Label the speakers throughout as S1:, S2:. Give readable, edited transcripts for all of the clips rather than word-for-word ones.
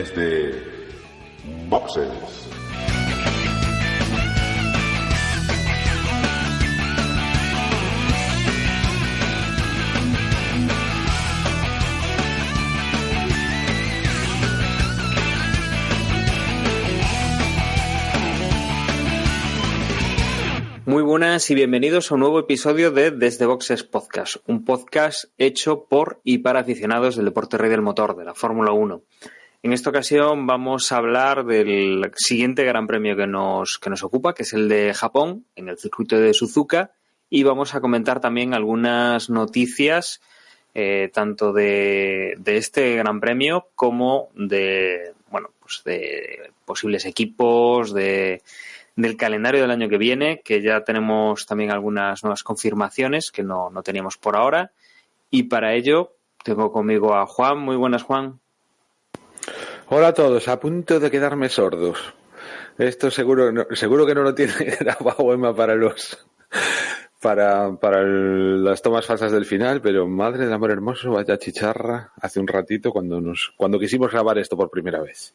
S1: desde Boxes.
S2: Muy buenas y bienvenidos a un nuevo episodio de Desde Boxes Podcast, un podcast hecho por y para aficionados del deporte rey del motor, de la Fórmula 1. En esta ocasión vamos a hablar del siguiente gran premio que nos ocupa, que es el de Japón, en el circuito de Suzuka, y vamos a comentar también algunas noticias, tanto de este gran premio como de posibles equipos, del calendario del año que viene, que ya tenemos también algunas nuevas confirmaciones que no teníamos por ahora. Y para ello tengo conmigo a Juan. Muy buenas, Juan.
S3: Hola a todos, a punto de quedarme sordos. Esto seguro que no lo tiene grabado Emma para las tomas falsas del final, pero madre del amor hermoso, vaya chicharra hace un ratito cuando quisimos grabar esto por primera vez.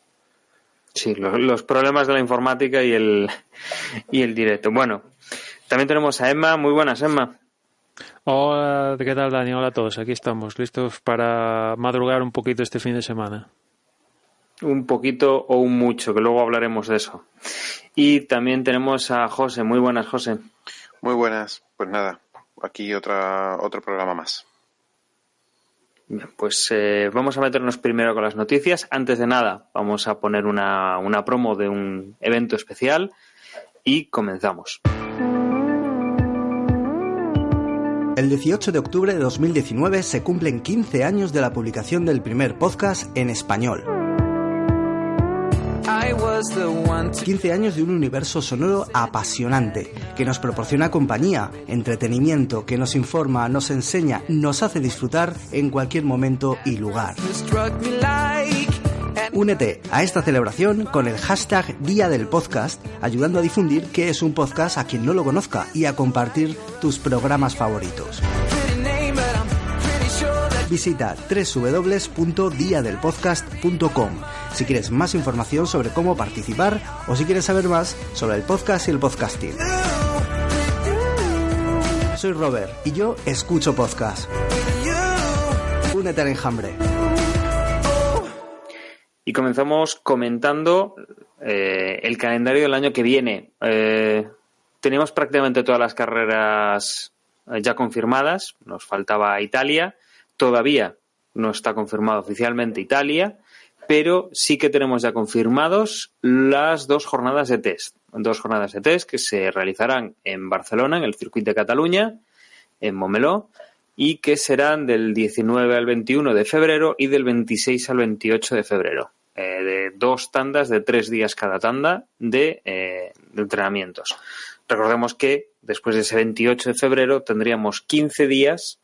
S2: Sí, los problemas de la informática y el directo. Bueno, también tenemos a Emma. Muy buenas, Emma.
S4: Hola, ¿qué tal, Dani? Hola a todos. Aquí estamos, listos para madrugar un poquito este fin de semana.
S2: Un poquito o un mucho, que luego hablaremos de eso. Y también tenemos a José. Muy buenas, José.
S5: Muy buenas. Pues nada, aquí otro programa más.
S2: Bien, pues vamos a meternos primero con las noticias. Antes de nada, vamos a poner una promo de un evento especial y comenzamos.
S6: El 18 de octubre de 2019 se cumplen 15 años de la publicación del primer podcast en español. 15 años de un universo sonoro apasionante, que nos proporciona compañía, entretenimiento, que nos informa, nos enseña, nos hace disfrutar en cualquier momento y lugar. Únete a esta celebración con el hashtag Día del Podcast, ayudando a difundir qué es un podcast a quien no lo conozca y a compartir tus programas favoritos. Visita www.diadelpodcast.com si quieres más información sobre cómo participar o si quieres saber más sobre el podcast y el podcasting. Soy Robert y yo escucho podcast. Únete al enjambre.
S2: Y comenzamos comentando el calendario del año que viene. Tenemos prácticamente todas las carreras ya confirmadas. Nos faltaba Italia. Todavía no está confirmado oficialmente Italia, pero sí que tenemos ya confirmados las dos jornadas de test. Dos jornadas de test que se realizarán en Barcelona, en el circuito de Cataluña, en Montmeló, y que serán del 19 al 21 de febrero y del 26 al 28 de febrero. De dos tandas de 3 días cada tanda de entrenamientos. Recordemos que después de ese 28 de febrero tendríamos 15 días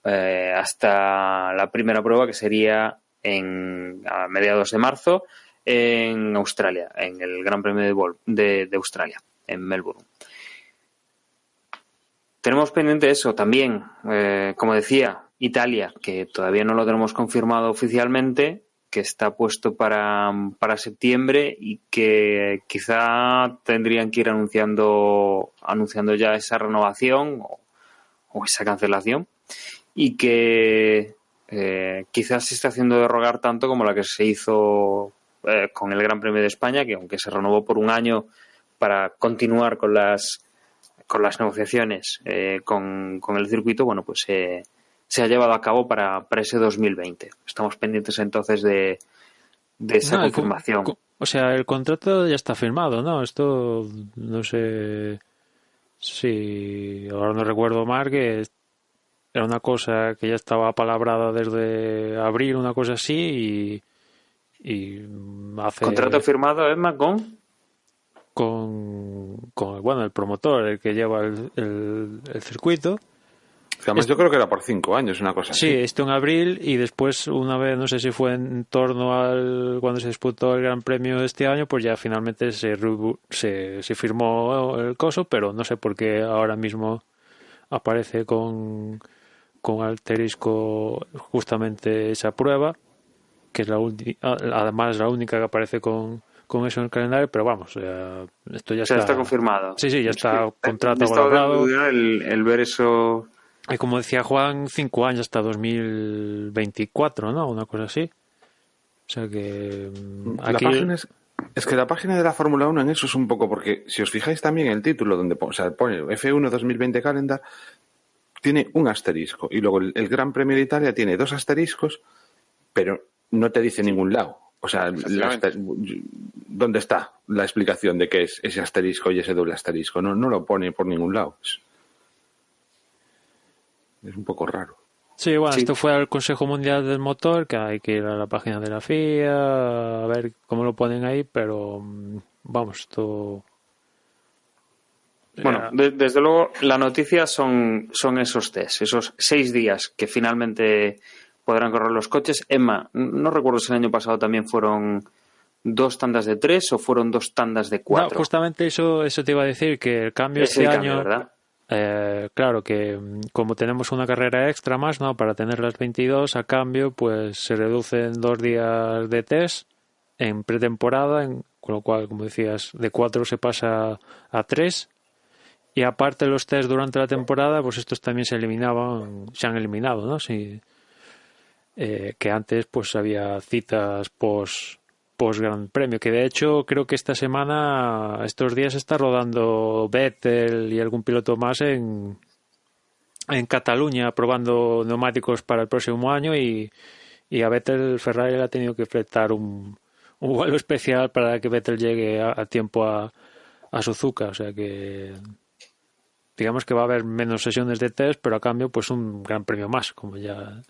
S2: hasta la primera prueba, que sería a mediados de marzo en Australia, en el Gran Premio de Australia, en Melbourne. Tenemos pendiente eso también, como decía, Italia, que todavía no lo tenemos confirmado oficialmente, que está puesto para septiembre y que quizá tendrían que ir anunciando ya esa renovación o esa cancelación, y que quizás se está haciendo de rogar tanto como la que se hizo con el Gran Premio de España, que aunque se renovó por un año para continuar con las negociaciones con el circuito, bueno, pues se ha llevado a cabo para ese 2020. Estamos pendientes entonces de esa confirmación.
S4: O sea, el contrato ya está firmado, ¿no? Esto no sé si ahora no recuerdo mal, que era una cosa que ya estaba palabrada desde abril, una cosa así, y hace...
S2: ¿Contrato firmado, Emma, con
S4: el promotor, el que lleva el circuito?
S3: Además, yo creo que era por 5 años, una cosa así.
S4: Sí, esto en abril, y después una vez, no sé si fue en torno cuando se disputó el Gran Premio de este año, pues ya finalmente se firmó el coso, pero no sé por qué ahora mismo aparece con asterisco justamente esa prueba, que es además la única que aparece con eso en el calendario, pero vamos, esto ya
S2: está confirmado.
S4: Sí, ya está contrato
S2: Me estaba dando
S4: colaborado.
S2: duda el ver eso.
S4: Y como decía Juan, 5 años hasta 2024, ¿no? Una cosa así. O sea que aquí...
S3: La página es que la página de la Fórmula 1 en eso es un poco, porque si os fijáis también el título donde pone F1 2020 Calendar, tiene un asterisco, y luego el Gran Premio de Italia tiene 2 asteriscos, pero no te dice ningún lado. O sea, ¿dónde está la explicación de qué es ese asterisco y ese doble asterisco? No lo pone por ningún lado. Es un poco raro.
S4: Sí, bueno, esto fue al Consejo Mundial del Motor, que hay que ir a la página de la FIA, a ver cómo lo ponen ahí, pero vamos, esto...
S2: Bueno, desde luego la noticia son esos test, esos 6 días que finalmente podrán correr los coches. Emma, no recuerdo si el año pasado también fueron 2 tandas de 3 o fueron 2 tandas de 4.
S4: No, justamente eso te iba a decir, que el cambio
S2: es
S4: este
S2: el cambio,
S4: año...
S2: ¿verdad?
S4: Claro que como tenemos una carrera extra más, ¿no? Para tener las 22, a cambio pues se reducen 2 días de test en pretemporada, con lo cual, como decías, de 4 se pasa a 3, y aparte los test durante la temporada, pues estos también se han eliminado, ¿no? Sí, que antes pues había citas post Gran Premio, que de hecho creo que estos días está rodando Vettel y algún piloto más en Cataluña probando neumáticos para el próximo año, y a Vettel Ferrari le ha tenido que fletar un vuelo especial para que Vettel llegue a tiempo a Suzuka, o sea que digamos que va a haber menos sesiones de test, pero a cambio pues un Gran Premio más, como ya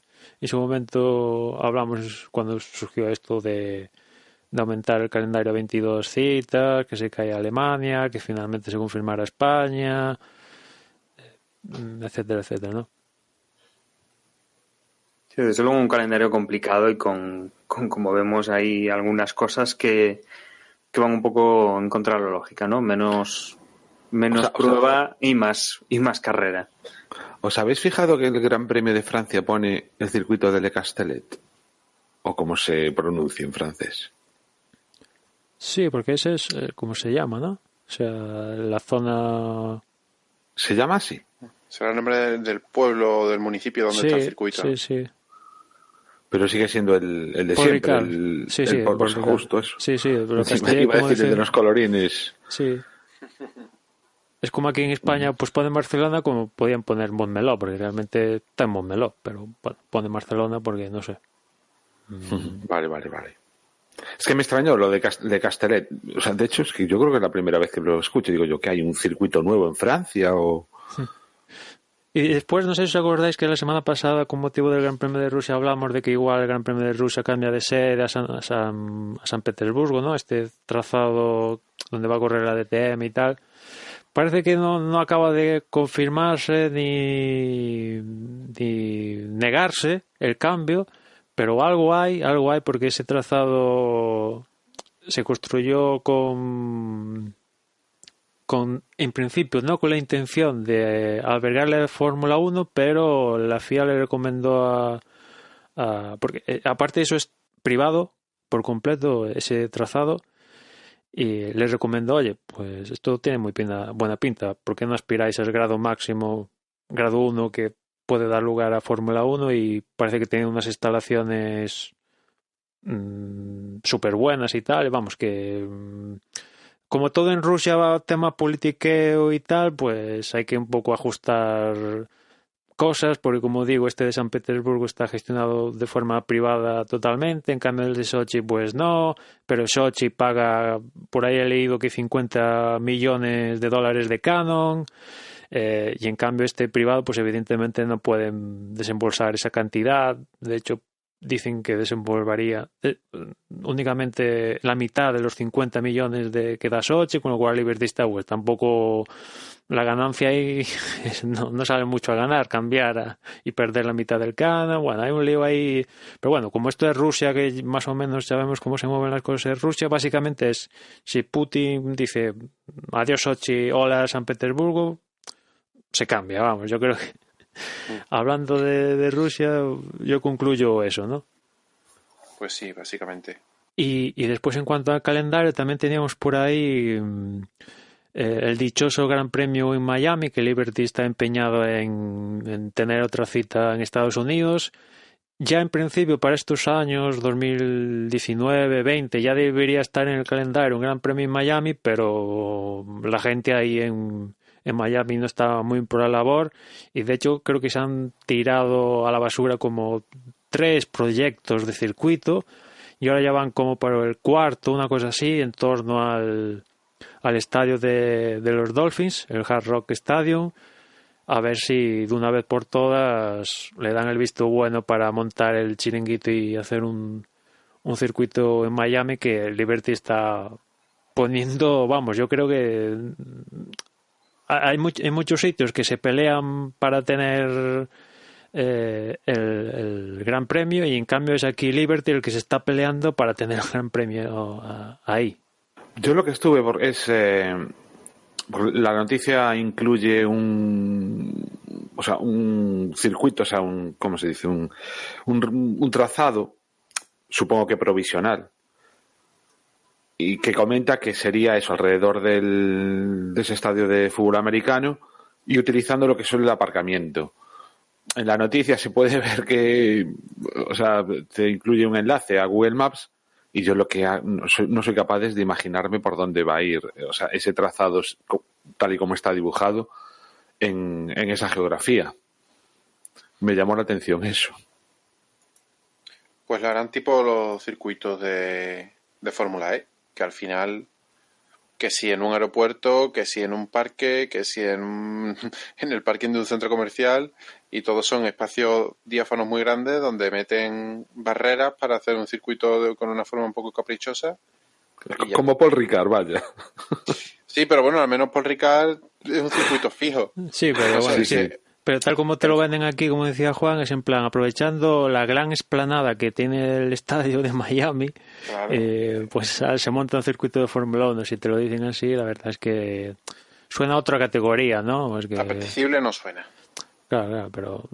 S4: en su momento hablamos cuando surgió esto de aumentar el calendario a 22 citas, que se cae a Alemania, que finalmente se confirmara España, etcétera, etcétera, ¿no?
S2: Sí, desde luego un calendario complicado y con como vemos ahí algunas cosas que van un poco en contra de la lógica, ¿no? Menos prueba y más carrera.
S3: ¿Os habéis fijado que el Gran Premio de Francia pone el circuito de Le Castellet? ¿O cómo se pronuncia en francés?
S4: Sí, porque ese es como se llama, ¿no? O sea, la zona...
S3: ¿Se llama así?
S5: Será el nombre del pueblo o del municipio donde está el circuito.
S4: Sí.
S3: Pero sigue siendo el de
S4: Paul
S3: siempre,
S4: Ricard.
S3: el Paul justo eso.
S4: Sí, pero
S3: Iba a decir el de los colorines.
S4: Sí. Es como aquí en España, pues ponen Barcelona como podían poner Montmeló, porque realmente está en Montmeló, pero bueno, ponen Barcelona porque no sé.
S3: Vale. Es que me extrañó lo de Castellet. O sea, de hecho, es que yo creo que es la primera vez que lo escucho. Digo yo, que hay un circuito nuevo en Francia o...
S4: Y después, no sé si os acordáis que la semana pasada, con motivo del Gran Premio de Rusia, hablamos de que igual el Gran Premio de Rusia cambia de sede a San Petersburgo, ¿no? Este trazado donde va a correr la DTM y tal. Parece que no acaba de confirmarse ni negarse el cambio, pero algo hay porque ese trazado se construyó en principio no con la intención de albergar la Fórmula 1, pero la FIA le recomendó porque aparte eso es privado por completo ese trazado, y les recomendó, oye, pues esto tiene muy buena pinta, ¿por qué no aspiráis al grado máximo, grado 1, que puede dar lugar a Fórmula 1? Y parece que tiene unas instalaciones súper buenas y tal, vamos, que como todo en Rusia va tema politiqueo y tal, pues hay que un poco ajustar cosas, porque como digo, este de San Petersburgo está gestionado de forma privada totalmente, en cambio el de Sochi pues no, pero Sochi paga, por ahí he leído que $50 millones de Canon, y en cambio este privado pues evidentemente no pueden desembolsar esa cantidad. De hecho dicen que desenvolvería únicamente la mitad de los 50 millones que da Sochi, con lo cual Liberty Star pues tampoco la ganancia ahí no sale mucho a ganar, cambiar y perder la mitad del Canon. Bueno, hay un lío ahí, pero bueno, como esto es Rusia, que más o menos sabemos cómo se mueven las cosas en Rusia, básicamente es, si Putin dice adiós Sochi, hola San Petersburgo, se cambia, vamos, yo creo que hablando de Rusia, yo concluyo eso, ¿no?
S5: Pues sí, básicamente.
S4: Y después, en cuanto al calendario, también teníamos por ahí el dichoso Gran Premio en Miami, que Liberty está empeñado en tener otra cita en Estados Unidos. Ya en principio para estos años 2019-20 ya debería estar en el calendario un Gran Premio en Miami, pero la gente ahí en Miami no está muy por la labor, y de hecho creo que se han tirado a la basura como 3 proyectos de circuito y ahora ya van como para el cuarto, una cosa así, en torno al estadio de los Dolphins, el Hard Rock Stadium, a ver si de una vez por todas le dan el visto bueno para montar el chiringuito y hacer un circuito en Miami, que Liberty está poniendo, vamos, yo creo que hay muchos sitios que se pelean para tener el Gran Premio, y en cambio es aquí Liberty el que se está peleando para tener el Gran Premio ahí.
S3: Yo lo que estuve la noticia incluye un circuito, ¿cómo se dice? Un trazado, supongo que provisional, y que comenta que sería eso, alrededor de ese estadio de fútbol americano, y utilizando lo que son el aparcamiento. En la noticia se puede ver que, te incluye un enlace a Google Maps, y yo no soy capaz de imaginarme por dónde va a ir, ese trazado tal y como está dibujado en esa geografía. Me llamó la atención eso.
S5: Pues lo harán tipo los circuitos de Fórmula E, que al final, que si en un aeropuerto, que si en un parque, que si en el parking de un centro comercial, y todos son espacios diáfanos muy grandes donde meten barreras para hacer un circuito con una forma un poco caprichosa.
S3: Como Paul Ricard, vaya.
S5: Sí, pero bueno, al menos Paul Ricard es un circuito fijo.
S4: Sí, pero bueno, sí. Pero tal como te lo venden aquí, como decía Juan, es en plan, aprovechando la gran explanada que tiene el estadio de Miami, claro. Pues se monta un circuito de Fórmula 1. Si te lo dicen así, la verdad es que suena a otra categoría, ¿no? Es que...
S5: Apetecible no suena.
S4: Claro, pero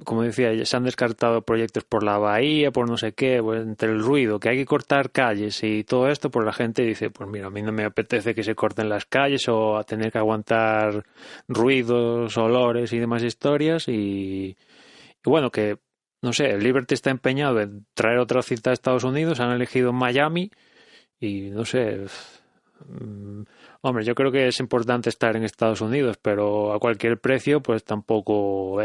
S4: como decía, se han descartado proyectos por la bahía, por no sé qué, pues entre el ruido, que hay que cortar calles y todo esto, pues la gente dice, pues mira, a mí no me apetece que se corten las calles o a tener que aguantar ruidos, olores y demás historias, y bueno, que no sé, Liberty está empeñado en traer otra cita a Estados Unidos, han elegido Miami y no sé... Hombre, yo creo que es importante estar en Estados Unidos, pero a cualquier precio, pues tampoco.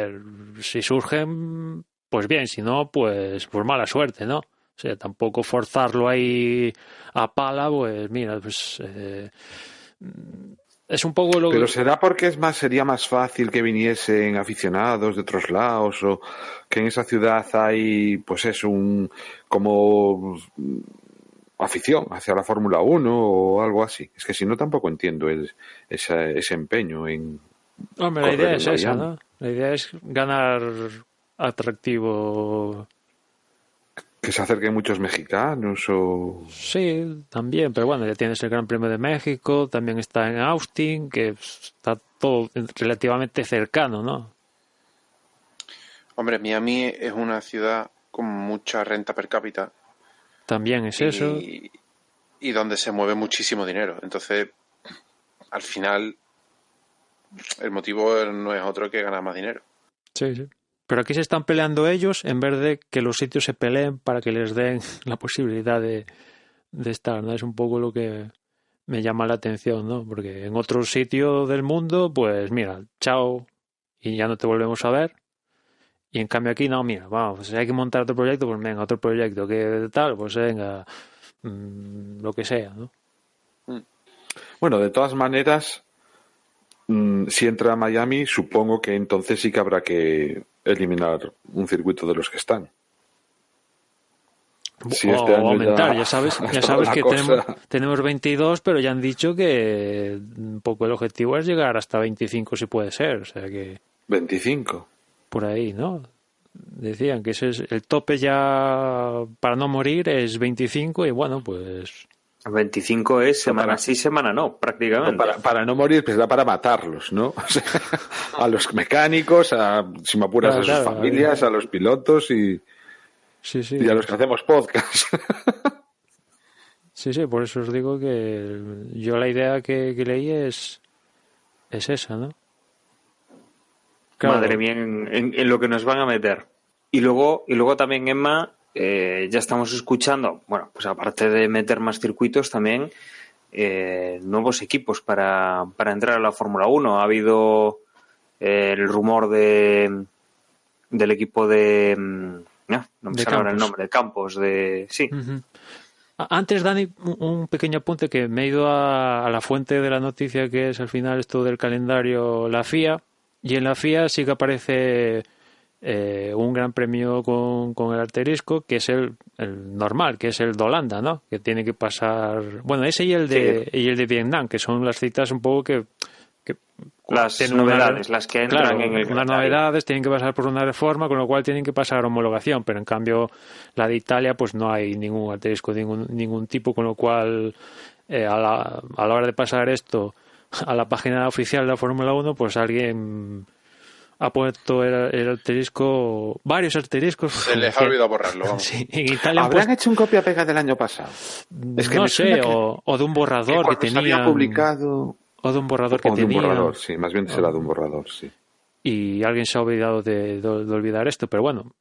S4: Si surgen, pues bien, si no, pues mala suerte, ¿no? O sea, tampoco forzarlo ahí a pala, pues mira, pues es un poco lo que...
S3: Pero será porque sería más fácil que viniesen aficionados de otros lados, o que en esa ciudad hay, pues es como afición hacia la Fórmula 1 o algo así. Es que si no, tampoco entiendo ese empeño en...
S4: Hombre, la idea es esa, ¿no? La idea es ganar atractivo.
S3: Que se acerquen muchos mexicanos o...
S4: Sí, también, pero bueno, ya tienes el Gran Premio de México, también está en Austin, que está todo relativamente cercano, ¿no?
S5: Hombre, Miami es una ciudad con mucha renta per cápita.
S4: También es eso.
S5: Y donde se mueve muchísimo dinero. Entonces, al final, el motivo no es otro que ganar más dinero.
S4: Sí, sí. Pero aquí se están peleando ellos en vez de que los sitios se peleen para que les den la posibilidad de estar, ¿no? Es un poco lo que me llama la atención, ¿no? Porque en otro sitio del mundo, pues mira, chao, y ya no te volvemos a ver. Y en cambio aquí, no, mira, vamos, si hay que montar otro proyecto, pues venga, otro proyecto, que tal, pues venga, lo que sea, ¿no?
S3: Bueno, de todas maneras, si entra a Miami, supongo que entonces sí que habrá que eliminar un circuito de los que están.
S4: Si este año aumentar, ya sabes que tenemos 22, pero ya han dicho que un poco el objetivo es llegar hasta 25 si puede ser, o sea que...
S3: 25.
S4: Por ahí, ¿no? Decían que ese es el tope ya para no morir es 25 y bueno, pues...
S2: 25 es semana sí, semana no, prácticamente.
S3: No, para no morir, pues era para matarlos, ¿no? O sea, a los mecánicos, si me apuras, a sus familias, a los pilotos y
S4: Sí, sí.
S3: Y a los que hacemos podcast.
S4: Sí, por eso os digo que yo la idea que leí es esa, ¿no? Claro.
S2: Madre mía, en lo que nos van a meter. Y luego también, Emma, ya estamos escuchando, bueno, pues aparte de meter más circuitos, también nuevos equipos para entrar a la Fórmula 1. Ha habido el rumor del equipo de... no me
S4: De
S2: sale ahora el
S4: Campos.
S2: nombre, de Campos, sí.
S4: Uh-huh. Antes, Dani, un pequeño apunte que me he ido a la fuente de la noticia, que es al final esto del calendario, la FIA, y en la FIA sí que aparece un gran premio con el asterisco, que es el normal, que es el de Holanda, ¿no? Que tiene que pasar, bueno, ese y el de Vietnam, que son las citas un poco que
S2: las novedades, las que entran
S4: claro,
S2: en el
S4: unas
S2: calendario.
S4: novedades tienen que pasar por una reforma, con lo cual tienen que pasar a homologación, pero en cambio la de Italia pues no hay ningún asterisco de ningún tipo, con lo cual a la hora de pasar esto a la página oficial de la Fórmula 1, pues alguien ha puesto el asterisco, varios asteriscos.
S5: Se les ha olvidado borrarlo, vamos.
S4: Sí, en Italia
S3: ¿Habrán hecho un copia-pega del año pasado? Es que
S4: no
S3: me suena
S4: sé,
S3: que
S4: o de un borrador que
S3: cuando se había
S4: tenían,
S3: publicado...
S4: o de un borrador
S3: O
S4: que
S3: de un
S4: tenían.
S3: borrador, sí, más bien será de un borrador, sí.
S4: Y alguien se ha olvidado de olvidar esto, pero bueno,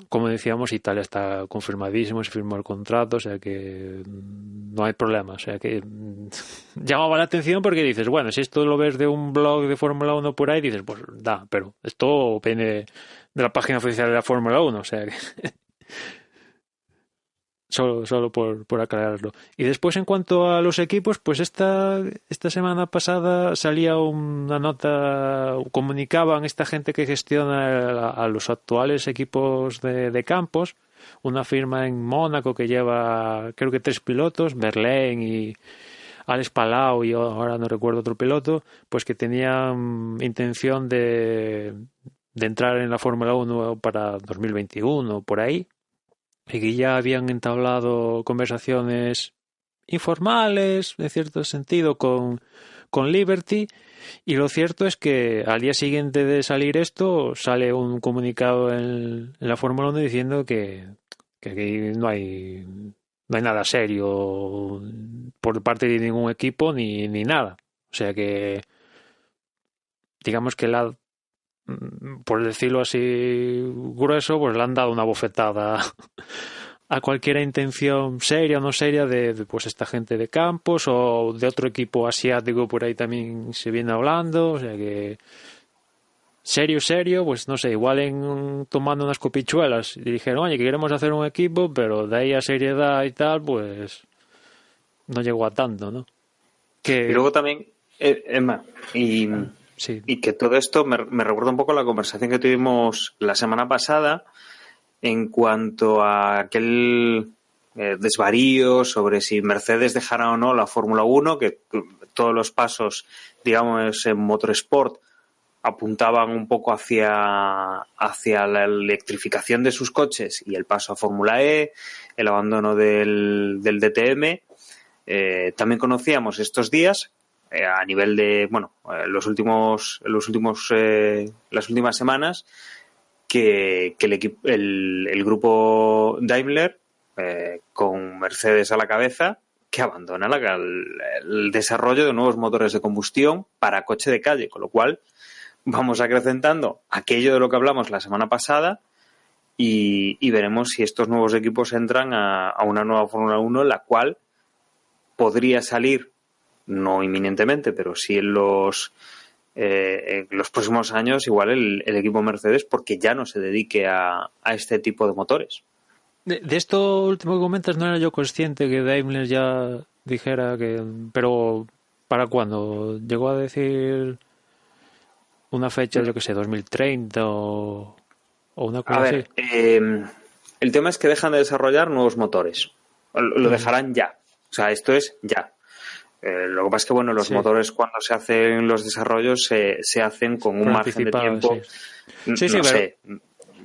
S4: como decíamos, Italia está confirmadísimo, se firmó el contrato, o sea que no hay problema, o sea que llamaba la atención porque dices, bueno, si esto lo ves de un blog de Fórmula 1 por ahí, dices, pues da, pero esto viene de la página oficial de la Fórmula 1, o sea que solo por aclararlo. Y después, en cuanto a los equipos, pues esta semana pasada salía una nota, comunicaban esta gente que gestiona a los actuales equipos de Campos, una firma en Mónaco que lleva, creo que 3 pilotos, Verlaine y Alex Palau, y ahora no recuerdo otro piloto, pues que tenían intención de entrar en la Fórmula 1 para 2021, por ahí, y que ya habían entablado conversaciones informales, en cierto sentido, con Liberty, y lo cierto es que al día siguiente de salir esto, sale un comunicado en la Fórmula 1 diciendo que aquí no hay nada serio por parte de ningún equipo ni nada. O sea que, digamos que por decirlo así grueso, pues le han dado una bofetada a cualquier intención seria o no seria de pues esta gente de Campos o de otro equipo asiático, por ahí también se viene hablando, o sea que serio, pues no sé, igual tomando unas copichuelas y dijeron, oye, que queremos hacer un equipo, pero de ahí a seriedad y tal, pues no llegó a tanto, ¿no?
S2: Y luego también, Emma,
S4: sí.
S2: Y que todo esto me recuerda un poco a la conversación que tuvimos la semana pasada en cuanto a aquel desvarío sobre si Mercedes dejara o no la Fórmula 1, que todos los pasos, digamos, en Motorsport apuntaban un poco hacia la electrificación de sus coches y el paso a Fórmula E, el abandono del DTM. También conocíamos estos días a nivel de, bueno, las últimas semanas, que el grupo Daimler, con Mercedes a la cabeza, que abandona el desarrollo de nuevos motores de combustión para coche de calle, con lo cual vamos acrecentando aquello de lo que hablamos la semana pasada y veremos si estos nuevos equipos entran a una nueva Fórmula 1, la cual podría salir, no inminentemente, pero sí en los próximos años, igual el equipo Mercedes, porque ya no se dedique a este tipo de motores.
S4: De esto último que comentas, no era yo consciente que Daimler ya dijera que... Pero, ¿para cuándo? ¿Llegó a decir una fecha, yo que sé, 2030 o una cosa así?
S2: A ver, el tema es que dejan de desarrollar nuevos motores. Lo dejarán ya. O sea, esto es ya. Lo que pasa es que, bueno, los motores cuando se hacen los desarrollos se hacen con un margen de tiempo.
S4: Sí,
S2: no sé,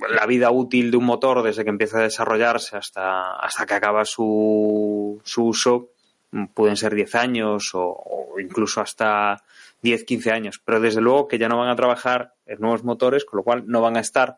S2: la vida útil de un motor desde que empieza a desarrollarse hasta que acaba su uso pueden ser 10 años o incluso hasta 10, 15 años. Pero desde luego que ya no van a trabajar en nuevos motores, con lo cual no van a estar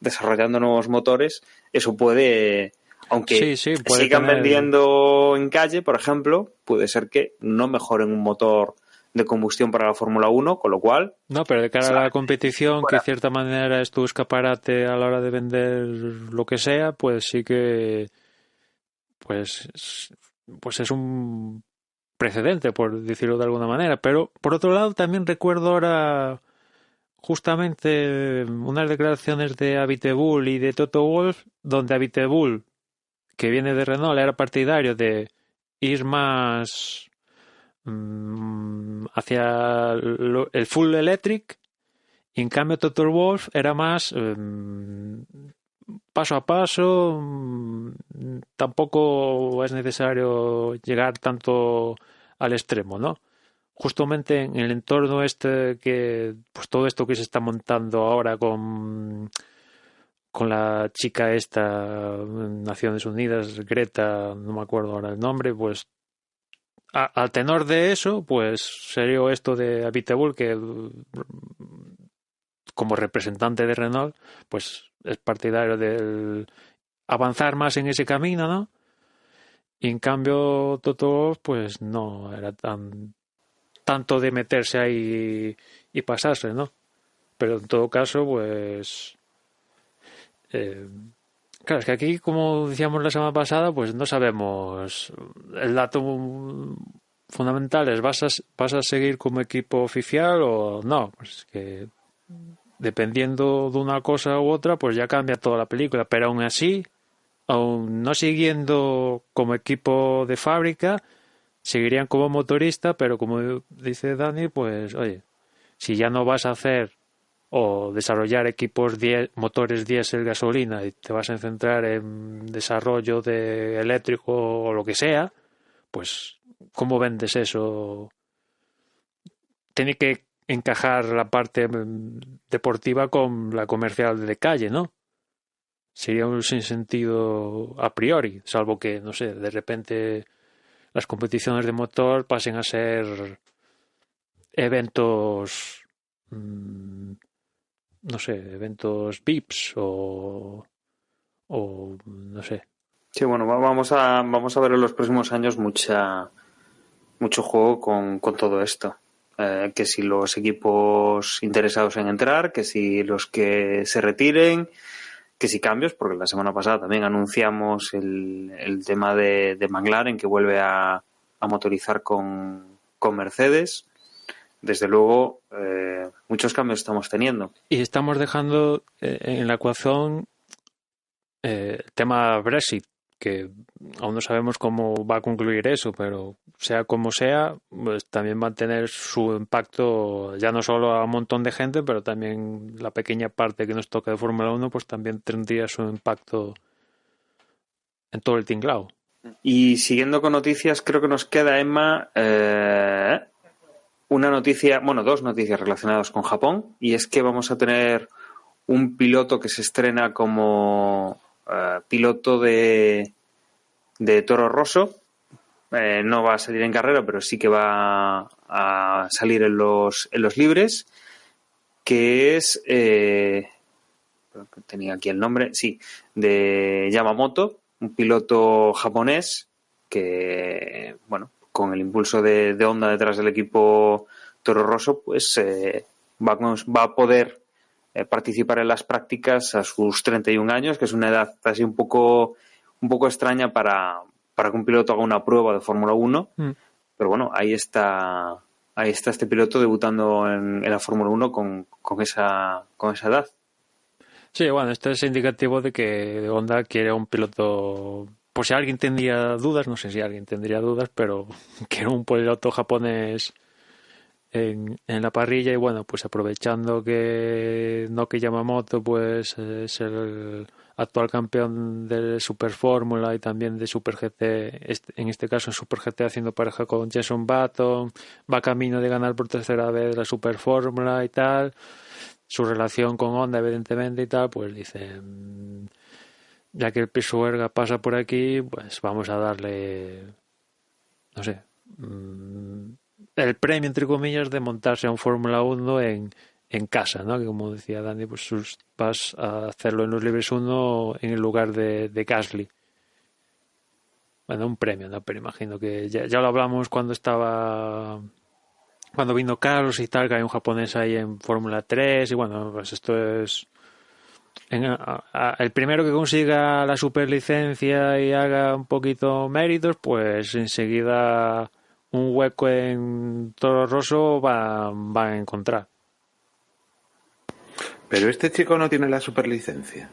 S2: desarrollando nuevos motores, eso puede, aunque
S4: Sí, puede
S2: sigan
S4: tener...
S2: vendiendo en calle, por ejemplo, puede ser que no mejoren un motor de combustión para la Fórmula 1, con lo cual...
S4: No, pero de cara a la competición, que
S2: fuera.
S4: de cierta manera es tu escaparate a la hora de vender lo que sea, pues sí que pues es un precedente, por decirlo de alguna manera. Pero por otro lado, también recuerdo ahora justamente unas declaraciones de Abiteboul y de Toto Wolff, donde Abiteboul, que viene de Renault, era partidario de ir más hacia el full electric, y en cambio Toto Wolff era más paso a paso, tampoco es necesario llegar tanto al extremo, ¿no? Justamente en el entorno pues todo esto que se está montando ahora con la chica esta en Naciones Unidas, Greta, no me acuerdo ahora el nombre, pues al tenor de eso, pues sería esto de Abiteboul, que como representante de Renault, pues es partidario del avanzar más en ese camino, ¿no? Y en cambio Toto, pues no era tanto de meterse ahí y pasarse, ¿no? Pero en todo caso, pues claro, es que aquí, como decíamos la semana pasada, pues no sabemos. El dato fundamental es, ¿vas a seguir como equipo oficial o no? Pues que dependiendo de una cosa u otra, pues ya cambia toda la película. Pero aún así, aún no siguiendo como equipo de fábrica, seguirían como motorista, pero como dice Dani, pues oye, si ya no vas a hacer o desarrollar motores diésel gasolina y te vas a centrar en desarrollo de eléctrico o lo que sea, pues ¿cómo vendes eso? Tiene que encajar la parte deportiva con la comercial de calle, ¿no? Sería un sinsentido a priori, salvo que, no sé, de repente las competiciones de motor pasen a ser eventos, no sé, eventos VIPs o no sé.
S2: Sí, bueno, vamos a ver en los próximos años mucho juego con todo esto. Que si los equipos interesados en entrar, que si los que se retiren, que si cambios, porque la semana pasada también anunciamos el tema de McLaren, que vuelve a motorizar con Mercedes. Desde luego, muchos cambios estamos teniendo.
S4: Y estamos dejando en la ecuación el tema Brexit, que aún no sabemos cómo va a concluir eso, pero sea como sea, pues también va a tener su impacto ya no solo a un montón de gente, pero también la pequeña parte que nos toca de Fórmula 1, pues también tendría su impacto en todo el tinglao.
S2: Y siguiendo con noticias, creo que nos queda, Emma, una noticia, bueno, dos noticias relacionadas con Japón, y es que vamos a tener un piloto que se estrena como piloto de Toro Rosso. No va a salir en carrera, pero sí que va a salir en los libres, que es tenía aquí el nombre, sí, de Yamamoto, un piloto japonés que, bueno, con el impulso de Honda detrás del equipo Toro Rosso, pues va a poder participar en las prácticas a sus 31 años, que es una edad así un poco extraña para que un piloto haga una prueba de Fórmula 1. Pero bueno, ahí está este piloto debutando en la Fórmula 1 con esa edad.
S4: Sí, bueno, esto es indicativo de que Honda quiere un piloto, por si alguien tendría dudas, no sé si alguien tendría dudas, pero quiere un piloto japonés en la parrilla. Y bueno, pues aprovechando que Naoki Yamamoto pues es el actual campeón de Super Fórmula y también de Super GT, en este caso en Super GT haciendo pareja con Jenson Button, va camino de ganar por tercera vez la Super Fórmula y tal, su relación con Honda evidentemente y tal, pues dicen, ya que el Pisuerga pasa por aquí, pues vamos a darle, no sé, el premio entre comillas de montarse a un Fórmula 1 en en casa, ¿no? Que como decía Dani, pues vas a hacerlo en los Libres 1 en el lugar de Gasly. Bueno, un premio, ¿no? Pero imagino que ya lo hablamos cuando vino Carlos y tal, que hay un japonés ahí en Fórmula 3 y bueno, pues esto es el primero que consiga la superlicencia y haga un poquito méritos, pues enseguida un hueco en Toro Rosso va a encontrar.
S3: Pero este chico no tiene la superlicencia.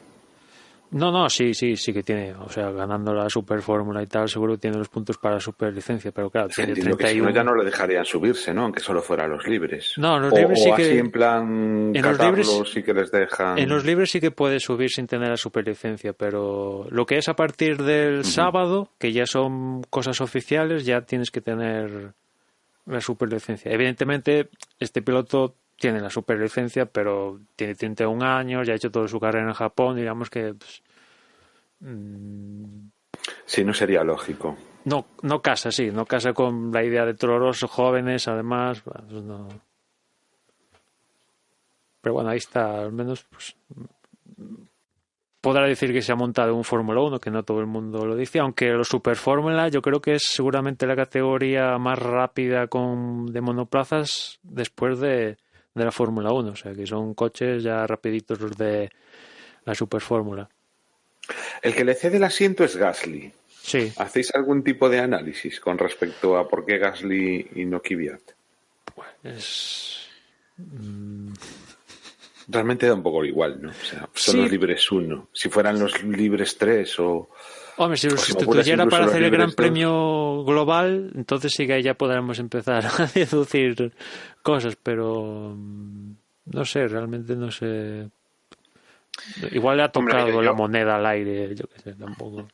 S4: No, sí que tiene, o sea, ganando la Super Fórmula y tal, seguro que tiene los puntos para la superlicencia, pero claro, tiene
S3: Entiendo
S4: 31.
S3: Que si no, ya no le dejarían subirse, ¿no? Aunque solo fuera los libres.
S4: No, los libres sí que...
S3: así en plan
S4: en los libres
S3: sí que les dejan...
S4: En los libres sí que puedes subir sin tener la superlicencia, pero lo que es a partir del sábado, que ya son cosas oficiales, ya tienes que tener la superlicencia. Evidentemente, este piloto tiene la superlicencia, pero tiene 31 años, ya ha hecho toda su carrera en Japón, digamos que... Pues,
S3: sí, no sería lógico.
S4: No casa con la idea de Toro Rosso, jóvenes, además, pues no... Pero bueno, ahí está, al menos pues, podrá decir que se ha montado un Fórmula 1, que no todo el mundo lo dice, aunque los Super Fórmula yo creo que es seguramente la categoría más rápida de monoplazas después de la Fórmula 1, o sea que son coches ya rapiditos los de la Super Fórmula.
S3: El que le cede el asiento es Gasly.
S4: Sí.
S3: ¿Hacéis algún tipo de análisis con respecto a por qué Gasly y no Kvyat?
S4: Pues...
S3: Realmente da un poco igual, ¿no? O sea, son
S4: sí.
S3: Los libres 1. Si fueran los libres 3 o...
S4: Hombre, si lo sustituyera para hacer el Gran Premio global, entonces sí que ahí ya podremos empezar a deducir cosas, pero no sé, realmente no sé. Igual le ha tocado la moneda al aire, yo qué sé, tampoco.